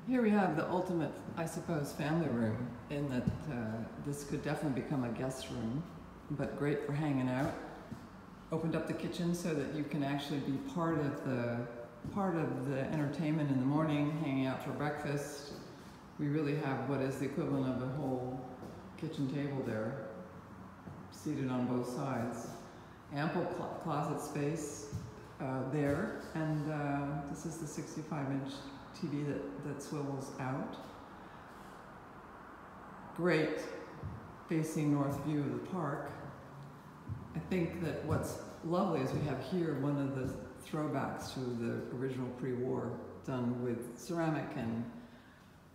Here we have the ultimate, I suppose, family room, in that this could definitely become a guest room, but great for hanging out. Opened up the kitchen so that you can actually be part of the entertainment in the morning, hanging out for breakfast. We really have what is the equivalent of a whole kitchen table there, seated on both sides. Ample closet space there, and this is the 65-inch TV that swivels out. Great facing north view of the park. I think that what's lovely is we have here one of the throwbacks to the original pre-war, done with ceramic and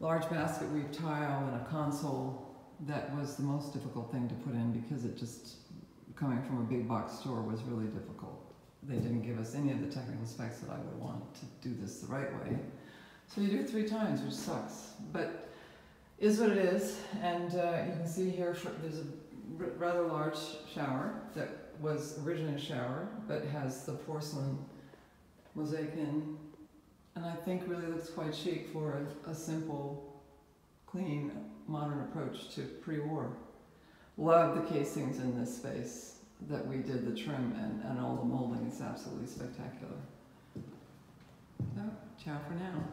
large basket weave tile and a console. That was the most difficult thing to put in because it just, coming from a big box store, was really difficult. They didn't give us any of the technical specs that I would want to do this the right way. So you do it 3 times, which sucks, but is what it is. And you can see here there's a rather large shower that was originally a shower, but has the porcelain mosaic in, and I think really looks quite chic for a simple, clean, modern approach to pre-war. Love the casings in this space that we did the trim and all the molding is absolutely spectacular. So, ciao for now.